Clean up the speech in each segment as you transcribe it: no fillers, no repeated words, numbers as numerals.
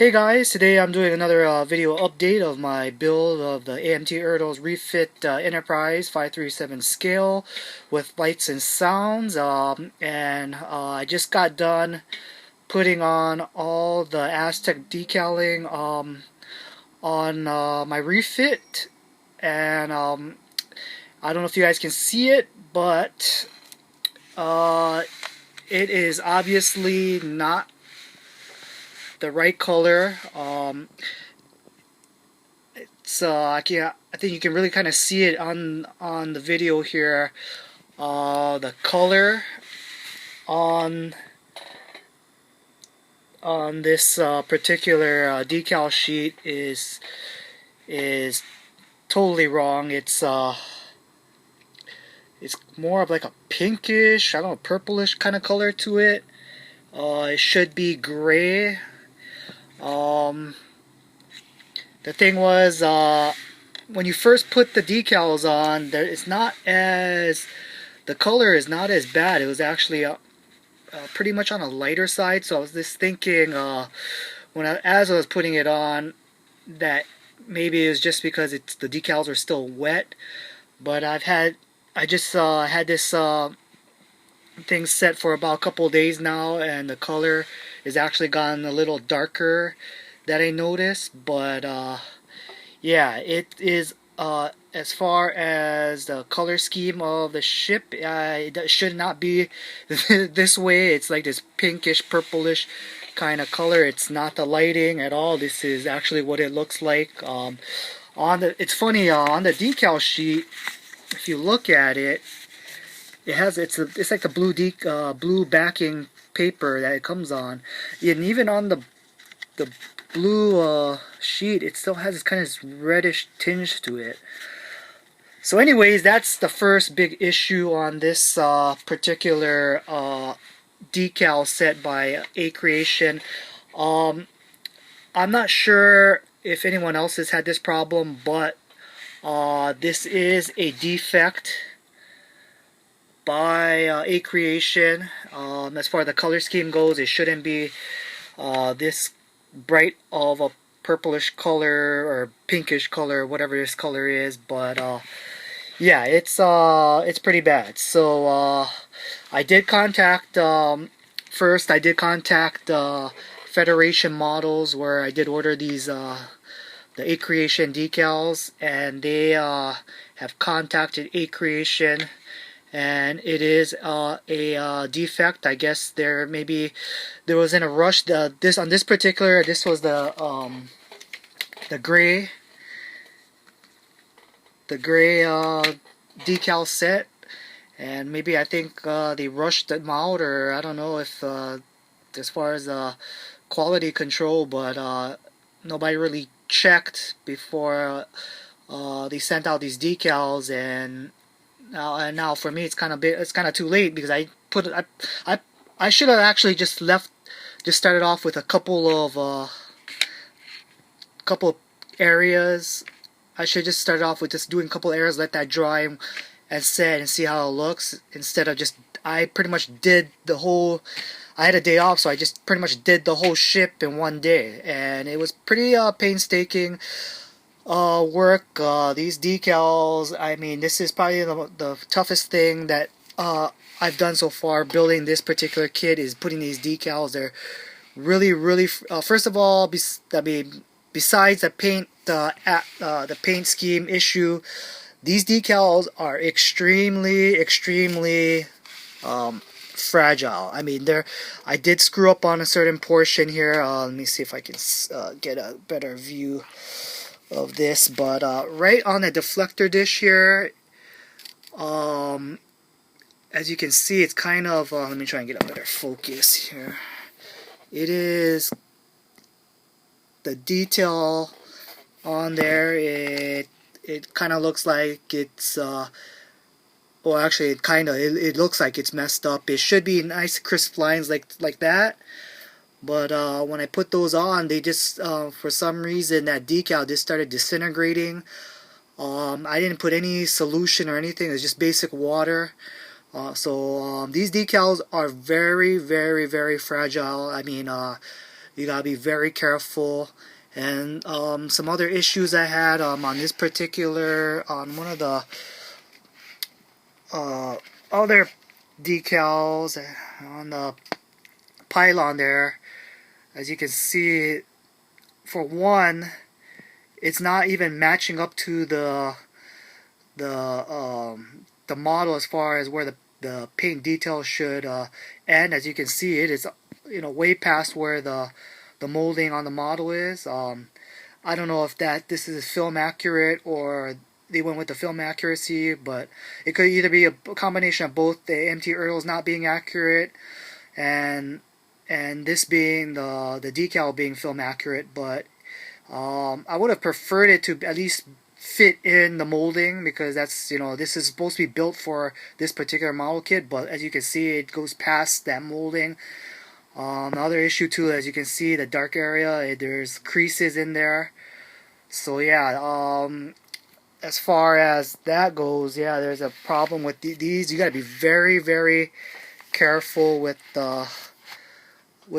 Hey guys, today I'm doing another video update of my build of the ERTL's refit Enterprise 537 scale with lights and sounds, and I just got done putting on all the Aztec decaling on my refit, and I don't know if you guys can see it, but it is obviously not the right color. I think you can really kind of see it on the video here. The color on this particular decal sheet is totally wrong. It's more of like a pinkish, I don't know, purplish kind of color to it. It should be gray. The thing was, when you first put the decals on, the color is not as bad. It was actually pretty much on a lighter side. So I was just thinking, as I was putting it on, that maybe it was just because the decals are still wet. But I just had this thing set for about a couple of days now, and the color is actually gotten a little darker that I noticed. But yeah, it is as far as the color scheme of the ship, it should not be this way. It's like this pinkish purplish kind of color. It's not the lighting at all. This is actually what it looks like. It's funny, on the decal sheet, if you look at it, it's like the blue backing paper that it comes on, and even on the blue sheet, it still has this kind of reddish tinge to it. So anyways, that's the first big issue on this particular decal set by Acreation. I'm not sure if anyone else has had this problem, but this is a defect by Acreation. As far as the color scheme goes, it shouldn't be this bright of a purplish color or pinkish color, whatever this color is. But yeah, it's pretty bad. So I did contact first. I did contact Federation Models, where I did order these the Acreation decals, and they have contacted Acreation, and it is a defect. I guess there was in a rush. This was the gray decal set, and maybe I think they rushed them out, or I don't know if as far as quality control, but nobody really checked before they sent out these decals, and now for me it's kind of too late, because I should have actually just started off with a couple of areas. I should just start off with just doing a couple areas, let that dry and set, and see how it looks, instead of I pretty much did the whole. I had a day off, so I just pretty much did the whole ship in one day, and it was pretty painstaking work. These decals, I mean, this is probably the toughest thing that I've done so far building this particular kit, is putting these decals. They're really first of all, besides the paint scheme issue, these decals are extremely fragile. I mean, I did screw up on a certain portion here. Let me see if I can get a better view of this, but right on the deflector dish here, as you can see, it's kind of let me try and get a better focus here. It is the detail on there. It kind of looks like it's well, actually it looks like it's messed up. It should be nice crisp lines like that, but when I put those on, they just for some reason that decal just started disintegrating. I didn't put any solution or anything. It's just basic water. So these decals are very fragile. I mean, You gotta be very careful. And some other issues I had on this particular, on one of the other decals on the pylon there, as you can see, for one, it's not even matching up to the model as far as where the paint detail should end. As you can see, it is way past where the molding on the model is. I don't know if this is film accurate or they went with the film accuracy, but it could either be a combination of both the ERTLs not being accurate and this being the decal being film accurate. But I would have preferred it to at least fit in the molding, because that's, this is supposed to be built for this particular model kit, but as you can see, it goes past that molding. Another issue too, as you can see, the dark area, there's creases in there. So yeah, as far as that goes, yeah, there's a problem with these. You got to be very, very careful with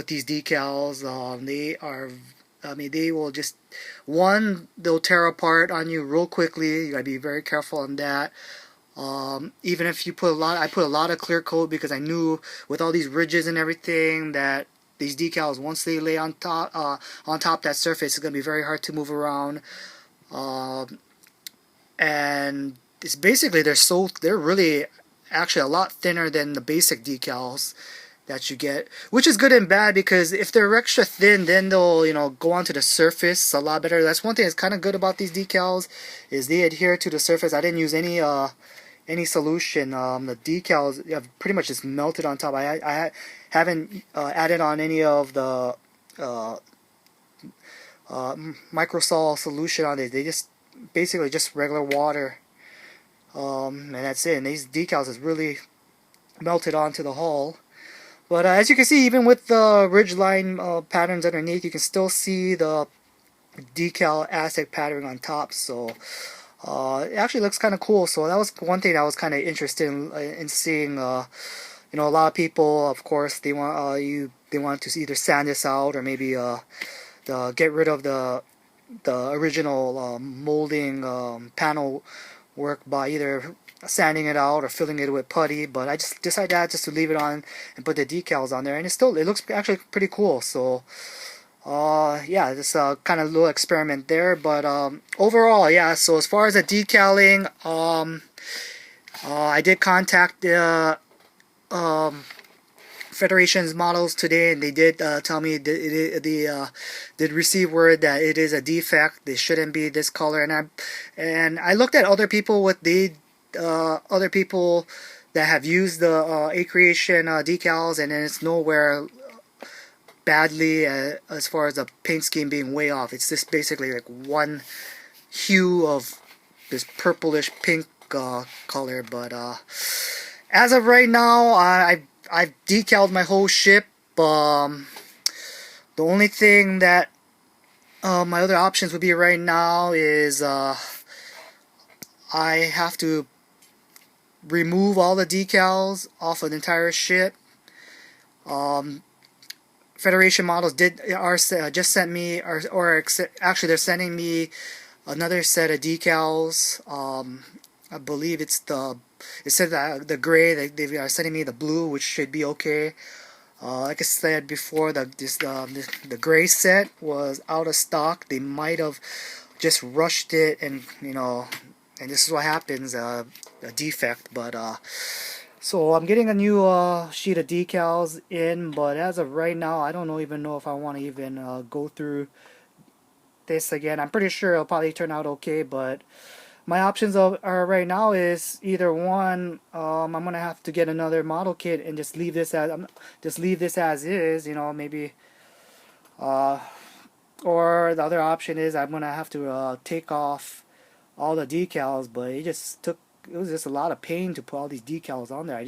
these decals. They are, they will just, they'll tear apart on you real quickly. You got to be very careful on that. Even if you put I put a lot of clear coat, because I knew with all these ridges and everything that these decals, once they lay on top that surface, it's gonna be very hard to move around. And it's basically they're really actually a lot thinner than the basic decals that you get, which is good and bad, because if they're extra thin, then they'll go onto the surface a lot better. That's one thing that's kind of good about these decals, is they adhere to the surface. I didn't use any solution. The decals have pretty much just melted on top. I haven't added on any of the microsol solution on it. They just basically just regular water, and that's it. And these decals is really melted onto the hull. But as you can see, even with the ridgeline patterns underneath, you can still see the decal Aztec pattern on top. So it actually looks kind of cool. So that was one thing I was kind of interested in seeing. A lot of people, of course, they want they want to either sand this out, or maybe get rid of the original molding panel work by either sanding it out or filling it with putty. But I just decided just to leave it on and put the decals on there, and it looks actually pretty cool. So yeah, this kind of little experiment there. But overall, yeah, so as far as the decaling, I did contact the Federation's models today, and they did tell me they did receive word that it is a defect. They shouldn't be this color. And I looked at other people other people that have used the Acreation decals, and it's nowhere badly as far as the paint scheme being way off. It's just basically like one hue of this purplish pink color. But as of right now, I've decaled my whole ship. The only thing that my other options would be right now is I have to remove all the decals off of the entire ship. Federation models just sent me, or actually they're sending me another set of decals. I believe it said that the gray, they are sending me the blue, which should be okay. Like I said before, the gray set was out of stock. They might have just rushed it, and and this is what happens, a defect. But so I'm getting a new sheet of decals in, but as of right now, I don't even know if I want to even go through this again. I'm pretty sure it'll probably turn out okay, but my options are right now is either one, I'm gonna have to get another model kit and just leave this as is, maybe, or the other option is I'm gonna have to take off all the decals. But it was just a lot of pain to put all these decals on there.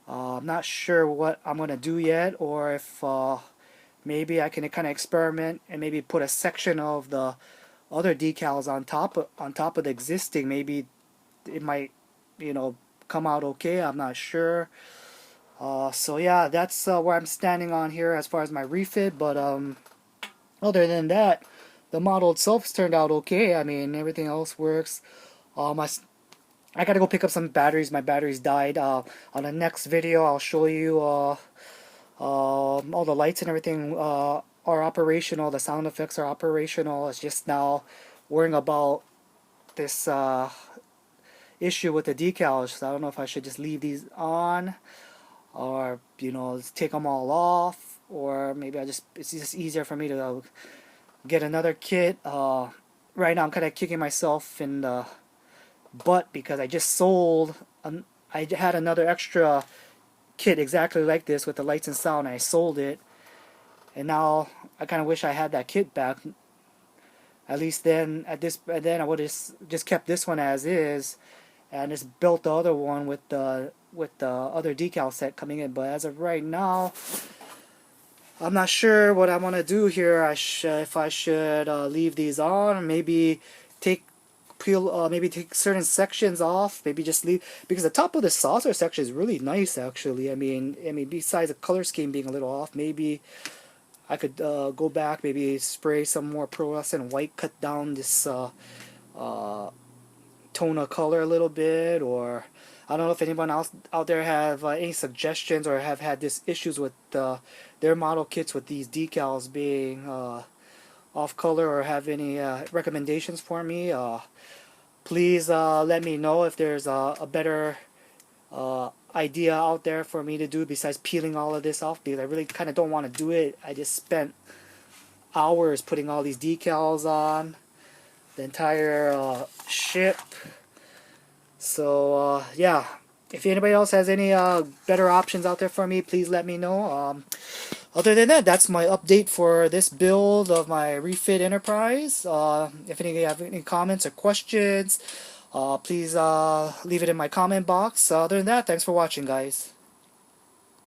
I'm not sure what I'm gonna do yet, or if maybe I can kind of experiment and maybe put a section of the other decals on top of the existing. Maybe it might come out okay. I'm not sure. So yeah, that's where I'm standing on here as far as my refit. But other than that, the model itself turned out okay. I mean, everything else works. My I gotta go pick up some batteries. My batteries died. On the next video, I'll show you all the lights and everything are operational. The sound effects are operational. It's just now worrying about this issue with the decals. So I don't know if I should just leave these on, or take them all off, or maybe it's just easier for me to get another kit. Right now I'm kind of kicking myself in the butt because I just sold I had another extra kit exactly like this with the lights and sound, and I sold it, and now I kind of wish I had that kit back. At least then I would have just kept this one as is, and just built the other one with the other decal set coming in. But as of right now, I'm not sure what I want to do here. If I should leave these on, or maybe take maybe take certain sections off. Maybe just leave, because the top of the saucer section is really nice actually. I mean, besides the color scheme being a little off, maybe I could go back, maybe spray some more pearlescent white, cut down this uh, tone of color a little bit, or I don't know if anyone else out there have any suggestions or have had this issues with their model kits with these decals being off color, or have any recommendations for me. Please let me know if there's a better idea out there for me to do besides peeling all of this off, because I really kind of don't want to do it. I just spent hours putting all these decals on the entire ship. So yeah, if anybody else has any better options out there for me, please let me know. Other than that, that's my update for this build of my refit enterprise. If any have any comments or questions, please leave it in my comment box. Other than that, thanks for watching, guys.